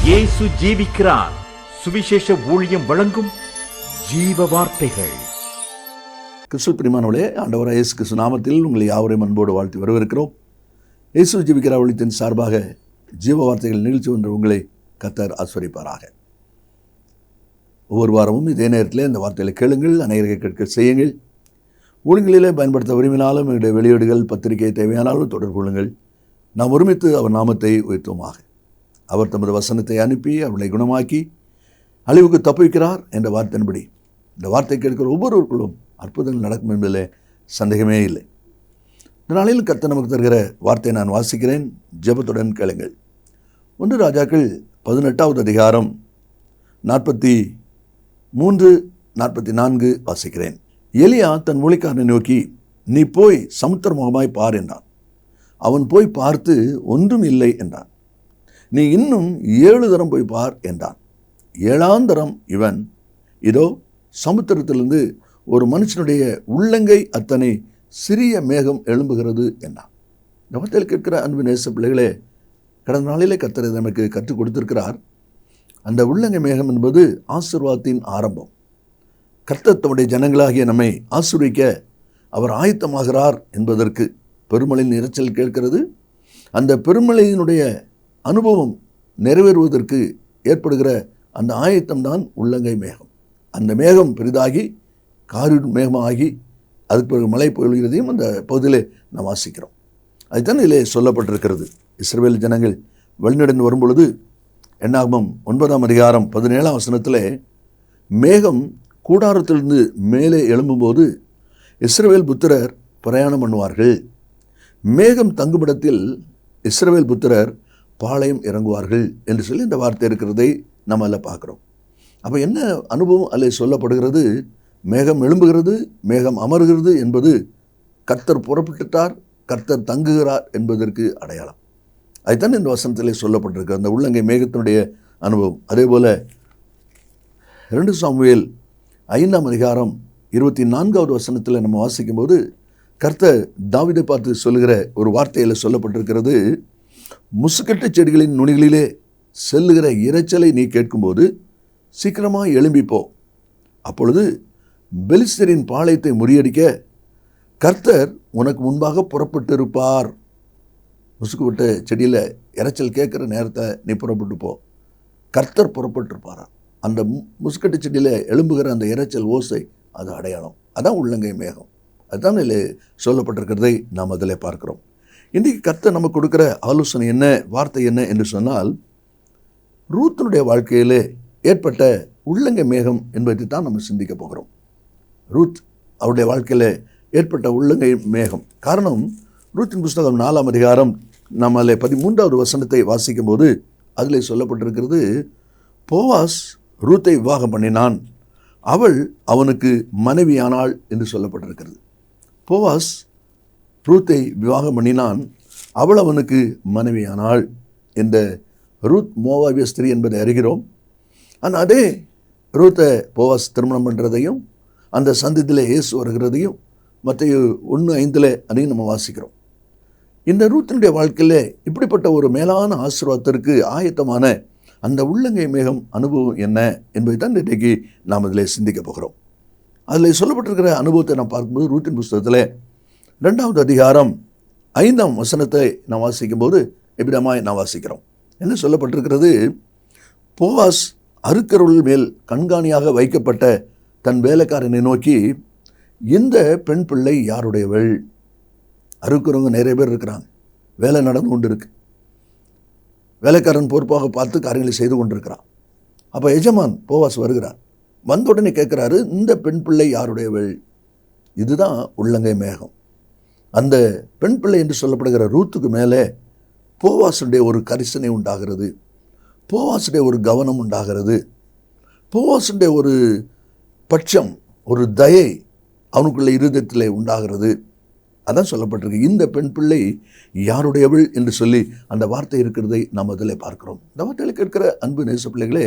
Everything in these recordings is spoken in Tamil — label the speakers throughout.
Speaker 1: இயேசு ஜீவிக்கிறார். சுவிசேஷ ஊழியம் வழங்கும் ஜீவ வார்த்தைகள்.
Speaker 2: கிறிஸ்துவுக்குள் பிரியமானவர்களே, ஆண்டவராகிய இயேசு கிறிஸ்து நாமத்தில் உங்களை யாவரையும் அன்போடு வாழ்த்தி வரவேற்கிறோம். இயேசு ஜீவிக்கிறார் ஊழியத்தின் சார்பாக ஜீவ வார்த்தைகள் நிகழ்ச்சி ஒன்று உங்களை கர்த்தர் ஆசீர்வதிப்பாராக. ஒவ்வொரு வாரமும் இதே நேரத்தில் இந்த வார்த்தைகளை கேளுங்கள், அநேகரை கேட்க செய்யுங்கள். ஊழியங்களிலே பயன்படுத்த விரும்பினாலும் எங்களுடைய வெளியீடுகள் பத்திரிகை தேவையானாலும் தொடர்பு கொள்ளுங்கள். நாம் ஒருமித்து அவர் நாமத்தை உயர்த்துவோமாக. அவர் தமது வசனத்தை அனுப்பி அவர்களை குணமாக்கி அழிவுக்கு தப்புவிக்கிறார் என்ற வார்த்தையின்படி இந்த வார்த்தை கேட்கிற ஒவ்வொருவருக்குள்ளும் அற்புதங்கள் நடக்கும் என்பதில் சந்தேகமே இல்லை. இந்த நாளில் கர்த்தர் நமக்கு தருகிற வார்த்தையை நான் வாசிக்கிறேன். ஜெபத்துடன் கேளுங்கள். 1 ராஜாக்கள் 18வது அதிகாரம் 43-44 வாசிக்கிறேன். எலியா தன் ஊழியக்காரனை நோக்கி, நீ போய் சமுத்திர முகமாய் பார் என்றான். அவன் போய் பார்த்து ஒன்றும் இல்லை என்றான். நீ இன்னும் 7 தரம் போய் பார் என்றான். 7ஆம் தரம் இவன், இதோ சமுத்திரத்திலிருந்து ஒரு மனுஷனுடைய உள்ளங்கை அத்தனை சிறிய மேகம் எழும்புகிறது என்றான். இந்த வார்த்தையில் கேட்கிற அன்பு நேச பிள்ளைகளே, கடந்த நாளிலே கர்த்தர் நமக்கு கற்றுக் கொடுத்திருக்கிறார். அந்த உள்ளங்கை மேகம் என்பது ஆசீர்வாதத்தின் ஆரம்பம். கர்த்தர் தம்முடைய ஜனங்களாகிய நம்மை ஆசீர்வதிக்க அவர் ஆயத்தமாகிறார் என்பதற்கு பெருமழையின் இரைச்சல் கேட்கிறது. அந்த பெருமழையினுடைய அனுபவம் நிறைவேறுவதற்கு ஏற்படுகிற அந்த ஆயத்தம்தான் உள்ளங்கை மேகம். அந்த மேகம் பெரிதாகி காரின் மேகமாகி அதுக்கு பிறகு மழை பொழிகிறதையும் அந்த பகுதியிலே நாம் வாசிக்கிறோம். அதுதான் இதிலே சொல்லப்பட்டிருக்கிறது. இஸ்ரவேல் ஜனங்கள் வழிநடந்து வரும்பொழுது என்னாகமம் 9ஆம் அதிகாரம் 17ஆம் வசனத்திலே மேகம் கூடாரத்திலிருந்து மேலே எழும்பும்போது இஸ்ரவேல் புத்திரர் பிரயாணம் பண்ணுவார்கள். மேகம் தங்குமிடத்தில் இஸ்ரவேல் புத்திரர் பாளையம் இறங்குவார்கள் என்று சொல்லி இந்த வார்த்தை இருக்கிறதை நம்ம அதில் பார்க்குறோம். அப்போ என்ன அனுபவம் அதில் சொல்லப்படுகிறது? மேகம் எழும்புகிறது, மேகம் அமர்கிறது என்பது கர்த்தர் புறப்பட்டுட்டார், கர்த்தர் தங்குகிறார் என்பதற்கு அடையாளம். அதுதான் இந்த வசனத்திலே சொல்லப்பட்டிருக்கு, அந்த உள்ளங்கை மேகத்தினுடைய அனுபவம். அதே போல் 2 சாமுவேல் 5ஆம் அதிகாரம் 24வது வசனத்தில் நம்ம வாசிக்கும்போது கர்த்தர் தாவீதை பார்த்து சொல்லுகிற ஒரு வார்த்தையில் சொல்லப்பட்டிருக்கிறது, முசுக்கட்ட செடிகளின் நுனிகளிலே செல்லுகிற இரைச்சலை நீ கேட்கும்போது சீக்கிரமாக எழும்பிப்போ. அப்பொழுது பெலிஸ்தரின் பாளையத்தை முறியடிக்க கர்த்தர் உனக்கு முன்பாக புறப்பட்டு இருப்பார். முசுக்கப்பட்ட செடியில் இரைச்சல் கேட்குற நேரத்தை நீ புறப்பட்டு போ. கர்த்தர் புறப்பட்டுருப்பாரா. அந்த முசுக்கட்டு செடியில் எழும்புகிற அந்த இரைச்சல் ஓசை, அது அடையாளம். அதான் உள்ளங்கை மேகம். அதுதான் இதில் சொல்லப்பட்டிருக்கிறதை நாம் அதில் பார்க்குறோம். இன்றைக்கு கர்த்தர் நமக்கு கொடுக்குற ஆலோசனை என்ன, வார்த்தை என்ன என்று சொன்னால், ரூத்தினுடைய வாழ்க்கையில் ஏற்பட்ட உள்ளங்கை மேகம் என்பதை தான் நம்ம சிந்திக்க போகிறோம். ரூத் அவருடைய வாழ்க்கையில் ஏற்பட்ட உள்ளங்கை மேகம். காரணம், ரூத்தின் புஸ்தகம் 4ஆம் அதிகாரம் நம்ம அதில் 13வது வசனத்தை வாசிக்கும் போது அதில் சொல்லப்பட்டிருக்கிறது, போவாஸ் ரூத்தை விவாகம் பண்ணினான், அவள் அவனுக்கு மனைவியானாள் என்று சொல்லப்பட்டிருக்கிறது. போவாஸ் ரூத்தை விவாகம் பண்ணினான், அவள் அவனுக்கு மனைவியானாள். இந்த ரூத் மோவாபிய ஸ்திரீ என்பதை அறிகிறோம். ஆனால் அதே ரூத்தை போவாஸ் திருமணம் பண்ணுறதையும் அந்த சந்ததியில் இயேசு வருகிறதையும் மத்தேயு 1:5 அதையும் நம்ம வாசிக்கிறோம். இந்த ரூத்தினுடைய வாழ்க்கையில் இப்படிப்பட்ட ஒரு மேலான ஆசீர்வாதத்திற்கு ஆயத்தமான அந்த உள்ளங்கை மேகம் அனுபவம் என்ன என்பதை தான் இன்றைக்கு நாம் அதில் சிந்திக்க போகிறோம். அதில் சொல்லப்பட்டிருக்கிற அனுபவத்தை நாம் பார்க்கும்போது ரூத்தின் புஸ்தகத்தில் 2வது அதிகாரம் 5ஆம் வசனத்தை நாம் வாசிக்கும்போது எவ்விதமாய் நாம் வாசிக்கிறோம். என்ன சொல்லப்பட்டிருக்கிறது? போவாஸ் அறுக்கருள் மேல் கண்காணியாக வைக்கப்பட்ட தன் வேலைக்காரனை நோக்கி, இந்த பெண் பிள்ளை யாருடையவள்? அறுக்கிறவங்க நிறைய பேர் இருக்கிறாங்க, வேலை நடந்து கொண்டு இருக்கு, வேலைக்காரன் பொறுப்பாக பார்த்து காரியங்களை செய்து கொண்டிருக்கிறான். அப்போ எஜமான் போவாஸ் வருகிறார். வந்த உடனே கேட்குறாரு, இந்த பெண் பிள்ளை யாருடையவள்? இதுதான் உள்ளங்கை மேகம். அந்த பெண் பிள்ளை என்று சொல்லப்படுகிற ரூத்துக்கு மேலே போவாசுடைய ஒரு கரிசனை உண்டாகிறது, போவாசுடைய ஒரு கவனம் உண்டாகிறது, போவாசுடைய ஒரு பட்சம், ஒரு தயை அவனுக்குள்ள இருதயத்தில் உண்டாகிறது. அதான் சொல்லப்பட்டிருக்கு, இந்த பெண் பிள்ளை யாருடையவள் என்று சொல்லி அந்த வார்த்தை இருக்கிறதை நாம் அதில் பார்க்கிறோம். இந்த வார்த்தையில் கேட்கிற அன்பு நேச பிள்ளைகளே,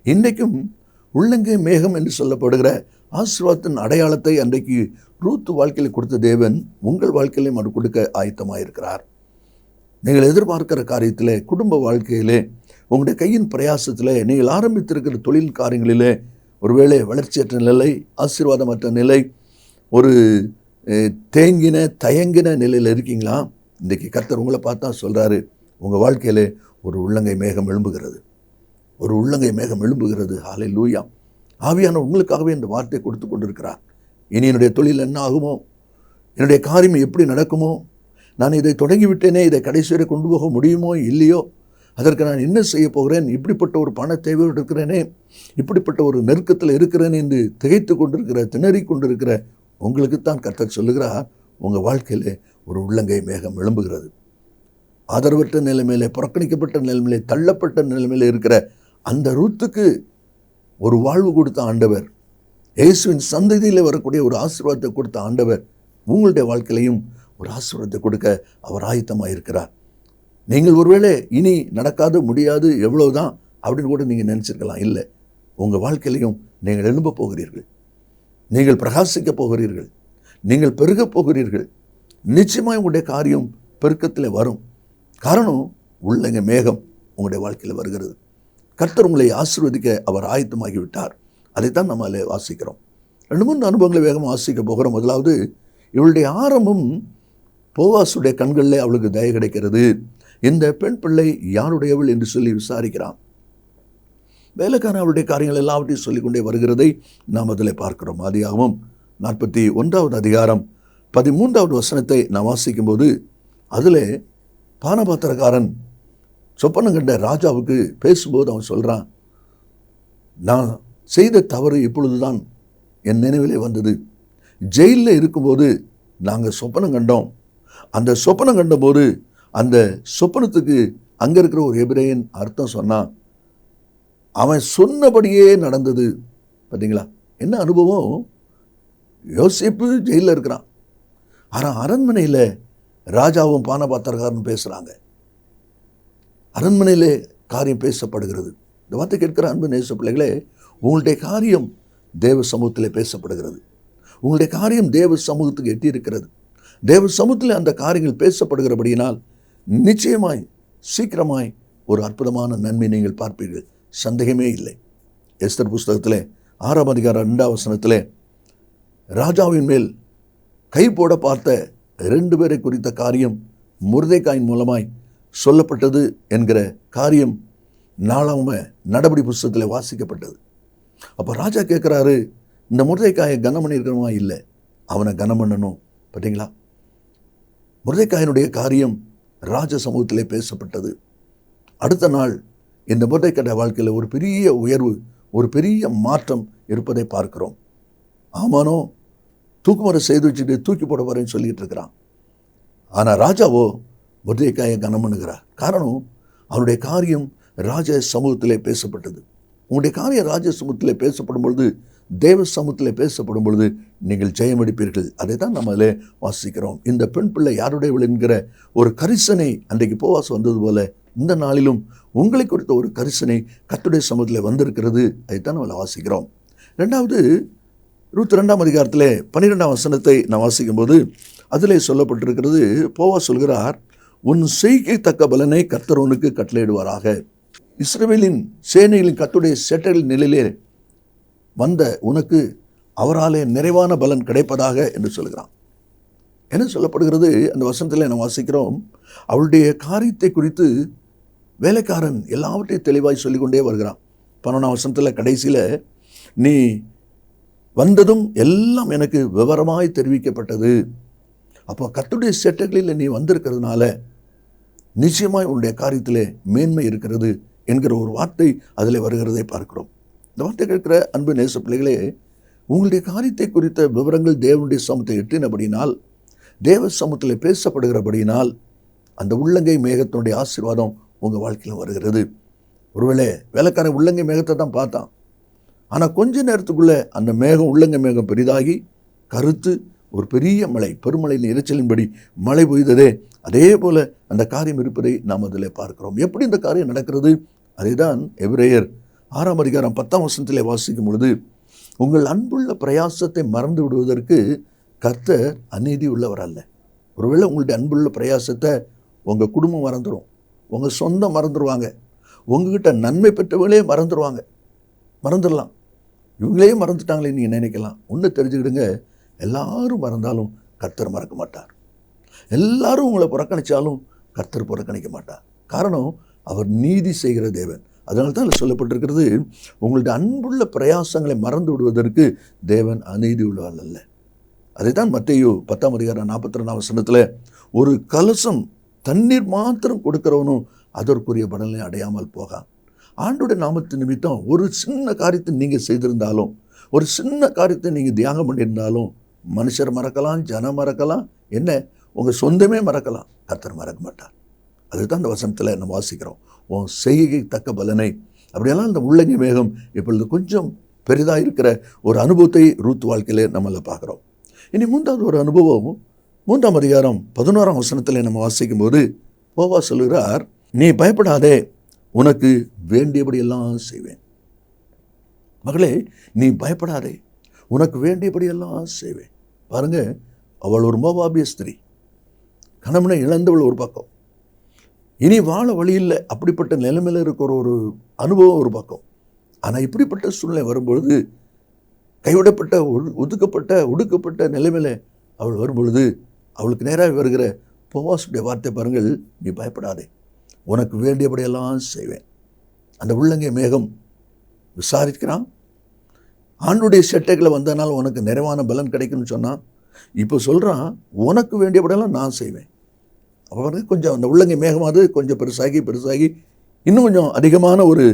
Speaker 2: இன்றைக்கும் உள்ளங்கை மேகம் என்று சொல்லப்படுகிற ஆசீர்வாதத்தின் அடையாளத்தை அன்றைக்கு ரூத் வாழ்க்கையில் கொடுத்த தேவன் உங்கள் வாழ்க்கையிலையும் அது கொடுக்க ஆயத்தமாக இருக்கிறார். நீங்கள் எதிர்பார்க்கிற காரியத்திலே, குடும்ப வாழ்க்கையிலே, உங்களுடைய கையின் பிரயாசத்தில் நீங்கள் ஆரம்பித்திருக்கிற தொழில் காரியங்களிலே ஒருவேளை வளர்ச்சியற்ற நிலை, ஆசீர்வாதமற்ற நிலை, ஒரு தயங்கின நிலையில் இருக்கீங்களா? இன்றைக்கு கர்த்தர் உங்களை பார்த்தா சொல்கிறாரு, உங்கள் வாழ்க்கையில் ஒரு உள்ளங்கை மேகம் எழும்புகிறது, ஒரு உள்ளங்கை மேகம் எழும்புகிறது. ஹல்லேலூயா. ஆவியானவர் உங்களுக்காகவே இந்த வார்த்தை கொடுத்து கொண்டிருக்கிறார். இனி என்னுடைய தொழில் என்ன ஆகுமோ, என்னுடைய காரியம் எப்படி நடக்குமோ, நான் இதை தொடங்கிவிட்டேனே, இதை கடைசி வரை கொண்டு போக முடியுமோ இல்லையோ, அதற்கு நான் என்ன செய்ய போகிறேன், இப்படிப்பட்ட ஒரு பண தேவையோடு இருக்கிறேனே, இப்படிப்பட்ட ஒரு நெருக்கத்தில் இருக்கிறேன் என்று திகைத்து கொண்டிருக்கிற, திணறி கொண்டிருக்கிற உங்களுக்குத்தான் கர்த்தர் சொல்லுகிறார், உங்கள் வாழ்க்கையில் ஒரு உள்ளங்கை மேகம் எழும்புகிறது. ஆதரவற்ற நிலைமையிலே, புறக்கணிக்கப்பட்ட நிலைமையிலே, தள்ளப்பட்ட நிலைமையிலே இருக்கிற அந்த ரூத்துக்கு ஒரு வாழ்வு கொடுத்த ஆண்டவர், இயேசுவின் சந்ததியில் வரக்கூடிய ஒரு ஆசீர்வாதத்தை கொடுத்த ஆண்டவர் உங்களுடைய வாழ்க்கையிலையும் ஒரு ஆசீர்வாதத்தை கொடுக்க அவர் ஆயத்தமாக இருக்கிறார். நீங்கள் ஒருவேளை இனி நடக்காது, முடியாது, எவ்வளவுதான் அப்படின்னு கூட நீங்கள் நினச்சிருக்கலாம். இல்லை, உங்கள் வாழ்க்கையிலையும் நீங்கள் எழும்ப போகிறீர்கள், நீங்கள் பிரகாசிக்க போகிறீர்கள், நீங்கள் பெருகப் போகிறீர்கள். நிச்சயமாக உங்களுடைய காரியம் பெருக்கத்தில் வரும். காரணம், உள்ளங்க மேகம் உங்களுடைய வாழ்க்கையில் வருகிறது. கர்த்தர் உங்களை ஆசீர்வதிக்க அவர் ஆயத்தமாகிவிட்டார். அதைத்தான் நம்ம அதில் வாசிக்கிறோம். 2-3 அனுபவங்களை வேகமாக வாசிக்க போகிறோம். முதலாவது, இவளுடைய ஆரம்பம் போவாசுடைய கண்களில் அவளுக்கு தயை கிடைக்கிறது. இந்த பெண் பிள்ளை யாருடையவள் என்று சொல்லி விசாரிக்கிறான். வேலைக்காரன் அவளுடைய காரியங்கள் எல்லாவற்றையும் சொல்லிக்கொண்டே வருகிறதை நாம் அதில் பார்க்கிறோம். ஆதியாகமம் 41வது அதிகாரம் 13வது வசனத்தை நாம் வாசிக்கும்போது, அதில் பானபாத்திரக்காரன் சொப்பனம் கண்ட ராஜாவுக்கு பேசும்போது அவன் சொல்கிறான், நான் செய்த தவறு இப்பொழுதுதான் என் நினைவிலே வந்தது. ஜெயிலில் இருக்கும்போது நாங்கள் சொப்பனம் கண்டோம். அந்த சொப்பனம் கண்டபோது அந்த சொப்பனத்துக்கு அங்கே இருக்கிற ஒரு எபிரேயன் அர்த்தம் சொன்னான். அவன் சொன்னபடியே நடந்தது. பார்த்தீங்களா என்ன அனுபவம்? யோசேப்பு ஜெயிலில் இருக்கிறான், ஆனால் அரண்மனையில் ராஜாவும் பானபாத்திரக்காரனும் பேசுகிறாங்க. அரண்மனையிலே காரியம் பேசப்படுகிறது. இந்த வார்த்தை கேட்கிற அன்பு நேச பிள்ளைகளே, உங்களுடைய காரியம் தேவ சமூகத்தில் பேசப்படுகிறது. உங்களுடைய காரியம் தேவ சமூகத்துக்கு எட்டி இருக்கிறது. தேவ சமூகத்தில் அந்த காரியங்கள் பேசப்படுகிறபடியினால் நிச்சயமாய் சீக்கிரமாய் ஒரு அற்புதமான நன்மை நீங்கள் பார்ப்பீர்கள், சந்தேகமே இல்லை. எஸ்தர் புஸ்தகத்தில் 6ஆம் அதிகாரம் 2ஆம் வசனத்தில் ராஜாவின் மேல் கை போட பார்த்த 2 பேரை குறித்த காரியம் மொர்தெகாயின் மூலமாய் சொல்லப்பட்டது என்கிற காரியம் 4ஆம் நடபடி புஸ்தகத்தில் வாசிக்கப்பட்டது. அப்போ ராஜா கேட்குறாரு, இந்த மொர்தெகாயை கனம் பண்ணியிருக்கிறோமா? இல்லை, அவனை கனம் பண்ணணும். பார்த்தீங்களா, மொர்தெகாயினுடைய காரியம் ராஜ சமூகத்திலே பேசப்பட்டது. அடுத்த நாள் இந்த மொர்தெகாய் வாழ்க்கையில் ஒரு பெரிய உயர்வு, ஒரு பெரிய மாற்றம் இருப்பதை பார்க்கிறோம். ஆமானோ தூக்குமறை செய்து வச்சுட்டு தூக்கி போட வரேன்னு சொல்லிட்டு இருக்கிறான். ஆனால் ராஜாவோ மொர்தெகாயை கனம் பண்ணுகிறார். காரணம், அவனுடைய காரியம் ராஜ சமூகத்திலே பேசப்பட்டது. உங்களுடைய காரியம் ராஜ சமூகத்திலே பேசப்படும் பொழுது, தேவ சமூகத்தில் பேசப்படும் பொழுது நீங்கள் ஜெயமடிப்பீர்கள். அதை தான் நம்ம அதில் வாசிக்கிறோம். இந்த பெண் பிள்ளை யாருடையவள் என்கிற ஒரு கரிசனை அன்றைக்கு போவாஸ் வந்தது போல இந்த நாளிலும் உங்களை குறித்த ஒரு கரிசனை கர்த்தருடைய சமூகத்தில் வந்திருக்கிறது. அதைத்தான் நம்ம வாசிக்கிறோம். 2வது ரூத் 2ஆம் அதிகாரத்தில் 12ஆம் வசனத்தை நான் வாசிக்கும்போது அதிலே சொல்லப்பட்டிருக்கிறது, போவாஸ் சொல்கிறார், உன் செய்கை தக்க பலனை கர்த்தர் உனக்கு கட்டளையிடுவாராக. இஸ்ரவேலின் சேனைகளின் கர்த்தருடைய சேட்டைகளின் நிலையிலே வந்த உனக்கு அவராலே நிறைவான பலன் கிடைப்பதாக என்று சொல்கிறான். என்ன சொல்லப்படுகிறது அந்த வசனத்தில் நான் வாசிக்கிறோம், அவளுடைய காரியத்தை குறித்து வேலைக்காரன் எல்லாவற்றையும் தெளிவாய் சொல்லிக்கொண்டே வருகிறான். 11ஆம் வசனத்தில் கடைசியில், நீ வந்ததும் எல்லாம் எனக்கு விவரமாய் தெரிவிக்கப்பட்டது. அப்போ கர்த்தருடைய சேட்டைகளில் நீ வந்திருக்கிறதுனால நிச்சயமாய் உன்னுடைய காரியத்திலே மேன்மை இருக்கிறது என்கிற ஒரு வார்த்தை அதில் வருகிறதை பார்க்கிறோம். இந்த வார்த்தை கேட்கிற அன்பு நேச பிள்ளைகளே, உங்களுடைய காரியத்தை குறித்த விவரங்கள் தேவனுடைய சமூகத்தை எட்டினபடினால், தேவ சமூகத்தில் பேசப்படுகிறபடியினால் அந்த உள்ளங்கை மேகத்தினுடைய ஆசீர்வாதம் உங்கள் வாழ்க்கையில் வருகிறது. ஒருவேளை வேலைக்காரன் உள்ளங்கை மேகத்தை தான் பார்த்தான், ஆனால் கொஞ்ச நேரத்துக்குள்ளே அந்த மேகம், உள்ளங்கை மேகம் பெரிதாகி கருத்து ஒரு பெரிய மழை, பெருமழையின் இரைச்சலின்படி மழை பெய்ததே, அதே போல் அந்த காரியம் இருப்பதை நாம் அதில் பார்க்கிறோம். எப்படி இந்த காரியம் நடக்கிறது? அதை தான் எபிரேயர் 6ஆம் அதிகாரம் 10ஆம் வசனத்திலே வாசிக்கும் பொழுது, உங்கள் அன்புள்ள பிரயாசத்தை மறந்து விடுவதற்கு கர்த்தர் அநீதி உள்ளவர் அல்ல. ஒருவேளை உங்களுடைய அன்புள்ள பிரயாசத்தை உங்கள் குடும்பம் மறந்துடும், உங்கள் சொந்தம் மறந்துடுவாங்க, உங்ககிட்ட நன்மை பெற்றவங்களே மறந்துடலாம். இவங்களே மறந்துட்டாங்களே நீங்கள் நினைக்கலாம். ஒன்று தெரிஞ்சுக்கிடுங்க, எல்லாரும் மறந்தாலும் கர்த்தர் மறக்க மாட்டார். எல்லாரும் உங்களை புறக்கணித்தாலும் கர்த்தர் புறக்கணிக்க மாட்டார். காரணம், அவர் நீதி செய்கிற தேவன். அதனால தான் சொல்லப்பட்டிருக்கிறது, உங்களுடைய அன்புள்ள பிரயாசங்களை மறந்து விடுவதற்கு தேவன் அநீதி உள்ளவர் அல்ல. அதை தான் மத்தேயு 10:42 ஒரு கலசம் தண்ணீர் மாத்திரம் கொடுக்கிறவனும் அதற்குரிய பலனை அடையாமல் போகான். ஆண்டோட நாமத்து நிமித்தம் ஒரு சின்ன காரியத்தை நீங்கள் செய்திருந்தாலும், ஒரு சின்ன காரியத்தை நீங்கள் தியாகம் பண்ணியிருந்தாலும், மனுஷர் மறக்கலாம், ஜனம் மறக்கலாம், என்ன உங்கள் சொந்தமே மறக்கலாம், கர்த்தர் மறக்க மாட்டார். அதுதான் இந்த வசனத்தில் நம்ம வாசிக்கிறோம். உன் செய்கை தக்க பலனை. அப்படியெல்லாம் இந்த முள்ளங்கி மேகம் இப்பொழுது கொஞ்சம் பெரிதாக இருக்கிற ஒரு அனுபவத்தை ரூத் வாழ்க்கையிலே நம்மள பார்க்குறோம். இனி மூன்றாவது ஒரு அனுபவம் 3ஆம் அதிகாரம் 11ஆம் வசனத்தில் நம்ம வாசிக்கும் போது போவாஸ் சொல்கிறார், நீ பயப்படாதே, உனக்கு வேண்டியபடியெல்லாம் செய்வேன். மகளே, நீ பயப்படாதே, உனக்கு வேண்டியபடியெல்லாம் செய்வேன். பாருங்க, அவள் ஒரு மோவாபிய ஸ்திரீ, கணவனை இழந்தவள் ஒரு பக்கம், இனி வாழ வழி இல்லை, அப்படிப்பட்ட நிலைமையில் இருக்கிற ஒரு அனுபவம் ஒரு பக்கம். ஆனால் இப்படிப்பட்ட சூழ்நிலை வரும்பொழுது, கைவிடப்பட்ட ஒடுக்கப்பட்ட நிலைமையில் அவள் வரும்பொழுது, அவளுக்கு நேராக வருகிற போவாசுடைய வார்த்தை பாருங்கள், நீ பயப்படாதே, உனக்கு வேண்டியபடியெல்லாம் செய்வேன். அந்த உள்ளங்கை மேகம் விசாரிக்கிறான். ஆண்டுடைய செட்டைகளை வந்தனால் உனக்கு நிறைவான பலன் கிடைக்கும்னு சொன்னான். இப்போ சொல்கிறான், உனக்கு வேண்டியபடியெல்லாம் நான் செய்வேன். அப்போ கொஞ்சம் அந்த உள்ளங்கை மேகமாவது கொஞ்சம் பெருசாகி இன்னும் கொஞ்சம் அதிகமான ஒரு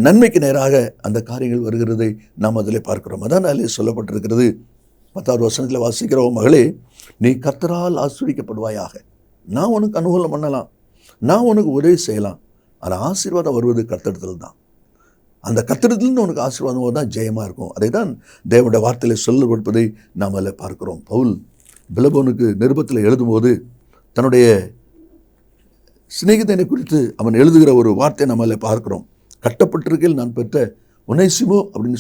Speaker 2: நன்மைக்கு நேராக அந்த காரியங்கள் வருகிறதை நாம் அதில் பார்க்கிறோம். அதனாலே சொல்லப்பட்டிருக்கிறது 10வது வசனத்தில் வாசிக்கிறோம், மகளே, நீ கர்த்தரால் ஆசீர்வதிக்கப்படுவாயாக. நான் உனக்கு அனுகூலம் பண்ணலாம், நான் உனக்கு உதவி செய்யலாம், ஆனால் ஆசீர்வாதம் வருவது கர்த்தரிடத்தில் தான். அந்த கர்த்தரிடத்திலிருந்து உனக்கு ஆசீர்வாதம் தான் ஜெயமாக இருக்கும். அதை தான் தேவனுடைய வார்த்தையில் சொல்லப்படுவதை நாம் அதில் பார்க்கிறோம். பவுல் பிலபோனுக்கு நிருபத்தில் எழுதும்போது தன்னுடைய சிநேகிதனை குறித்து அவன் எழுதுகிற ஒரு வார்த்தை நம்ம அதில் பார்க்கிறோம். கட்டப்பட்டிருக்கையில் நான் பெற்ற ஒனேசிமோ அப்படின்னு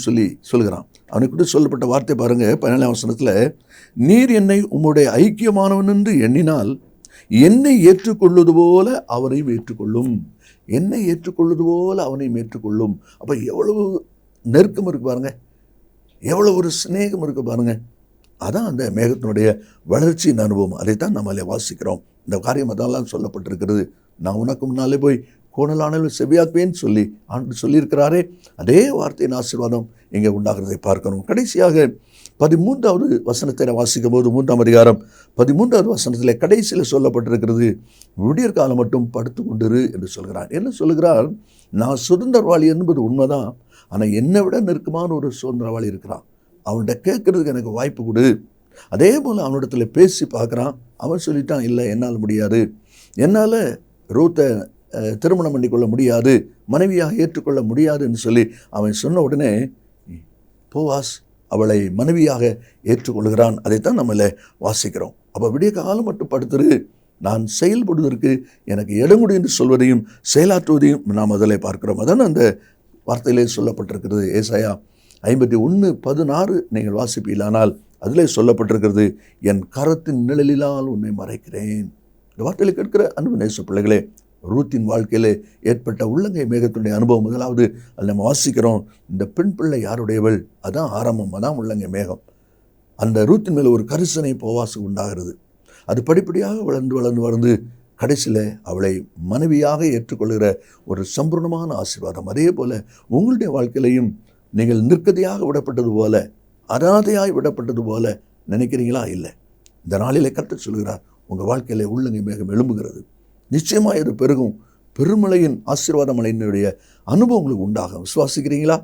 Speaker 2: சொல்லுகிறான். அவனை குறித்து சொல்லப்பட்ட வார்த்தை பாருங்கள், 17ஆம் வசனத்தில், நீர் என்னை உம்முடைய ஐக்கியமானவன் என்று எண்ணினால் என்னை ஏற்றுக்கொள்வது போல அவனையும் ஏற்றுக்கொள்ளும். என்னை ஏற்றுக்கொள்வது போல அவனையும் ஏற்றுக்கொள்ளும். அப்போ எவ்வளவு நெருக்கம் இருக்குது பாருங்கள், எவ்வளோ ஒரு சிநேகம் இருக்குது பாருங்கள். அதான் அந்த மேகத்தினுடைய வளர்ச்சியின் அனுபவம். அதைத்தான் நம்ம அதில் வாசிக்கிறோம். இந்த காரியம் அதெல்லாம் சொல்லப்பட்டிருக்கிறது. நான் உனக்கு முன்னாலே போய் கோணலானாலும் செவியாக்குவேன்னு ஆண்டு சொல்லியிருக்கிறாரே, அதே வார்த்தையின் ஆசீர்வாதம் இங்கே உண்டாகிறதை பார்க்கணும். கடைசியாக 13வது வசனத்தை வாசிக்கும் போது 3ஆம் அதிகாரம் 13வது வசனத்தில் கடைசியில் சொல்லப்பட்டிருக்கிறது, விடியற் காலம் மட்டும் படுத்து கொண்டிரு என்று சொல்கிறார். என்ன சொல்லுகிறார்? நான் சுதந்திரவாளி என்பது உண்மைதான், ஆனால் என்னை விட நெருக்கமான ஒரு சுதந்திரவாளி இருக்கிறான். அவன்கிட்ட கேட்கறதுக்கு எனக்கு வாய்ப்பு கொடு. அதே போல் அவனிடத்தில் பேசி பார்க்குறான். அவன் சொல்லிட்டான், இல்லை என்னால் முடியாது, என்னால் ரூத்தை திருமணம் பண்ணிக்கொள்ள முடியாது, மனைவியாக ஏற்றுக்கொள்ள முடியாதுன்னு சொல்லி அவன் சொன்ன உடனே போவாஸ் அவளை மனைவியாக ஏற்றுக்கொள்கிறான். அதைத்தான் நம்மள வாசிக்கிறோம். அப்போ விடிய காலம் மட்டும் படுத்துரு, நான் செயல்படுவதற்கு எனக்கு இடங்குடி என்று சொல்வதையும் செயலாற்றுவதையும் நாம் அதில் பார்க்கிறோம். அதான் அந்த வார்த்தையிலே சொல்லப்பட்டிருக்கிறது. ஏசாயா 51:16 நீங்கள் வாசிப்பீர்களானால் அதிலே சொல்லப்பட்டிருக்கிறது, என் கரத்தின் நிழலினால் உன்னை மறைக்கிறேன். இந்த வார்த்தையில் கேட்கிற அன்பு நேச பிள்ளைகளே, ரூத்தின் வாழ்க்கையில் ஏற்பட்ட உள்ளங்கை மேகத்தினுடைய அனுபவம் முதலாவது அதில் நம்ம வாசிக்கிறோம். இந்த பெண் பிள்ளை யாருடையவள்? அதான் ஆரம்பம், அதான் உள்ளங்கை மேகம். அந்த ரூத்தின் மேலே ஒரு கரிசனை போவாசு உண்டாகிறது. அது படிப்படியாக வளர்ந்து கடைசியில் அவளை மனைவியாக ஏற்றுக்கொள்கிற ஒரு சம்பூர்ணமான ஆசீர்வாதம். அதே போல் உங்களுடைய வாழ்க்கையிலையும் நீங்கள் நிற்கதியாக விடப்பட்டது போல, அனாதையாய் விடப்பட்டது போல நினைக்கிறீங்களா? இல்லை. இந்த நாளிலே கர்த்தர் சொல்கிறார், உங்கள் வாழ்க்கையில் உள்ளங்கை மேகம் எழும்புகிறது, நிச்சயமாக இது பெருகும். பெருமழையின் ஆசீர்வாத மழையினுடைய அனுபவம் உங்களுக்கு உண்டாகும். விசுவாசிக்கிறீங்களா?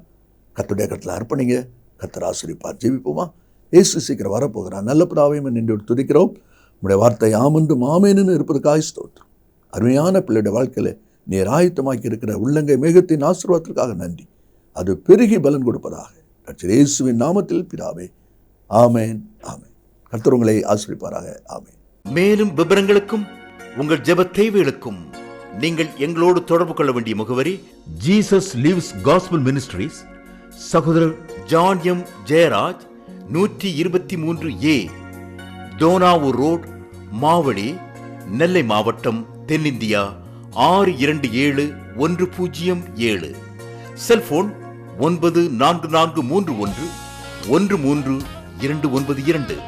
Speaker 2: கர்த்தருடைய கருத்தில் அர்ப்பணிங்க, கர்த்தர் ஆசீர்வதிப்பார். ஜெபிப்போமா? இயேசு சீக்கிரம் வரப்போகிறார். நல்ல பிதாவையும் நின்று துதிக்கிறோம். உங்களுடைய வார்த்தை ஆமென்றும் ஆமென்னு இருப்பதற்காக ஸ்தோத்திரம். அருமையான பிள்ளையுடைய வாழ்க்கையில் நீர் ஆயத்தமாக்கி இருக்கிற உள்ளங்கை மேகத்தின் ஆசீர்வாதத்திற்காக நன்றி. அது பெருகி பலன் கொடுப்பதாக கர்த்தர் இயேசுவின் நாமத்தில் பிதாவே, ஆமென், ஆமென். கர்த்தர் உங்களை ஆசீர்வதிப்பாராக. ஆமென்.
Speaker 1: மேலும் விவரங்களுக்கும் உங்கள் ஜெப தேவைகளுக்கும் நீங்கள் எங்களோடு தொடர்பு கொள்ள வேண்டிய முகவரி, ஜீசஸ் லிவ்ஸ் காஸ்பல் மினிஸ்ட்ரீஸ், சகோதரர் John M Jeyaraj, 123A Dohnavur road, Mavadi, Nellai மாவட்டம், தென்னிந்தியா, 627107. செல்போன் 9443113292.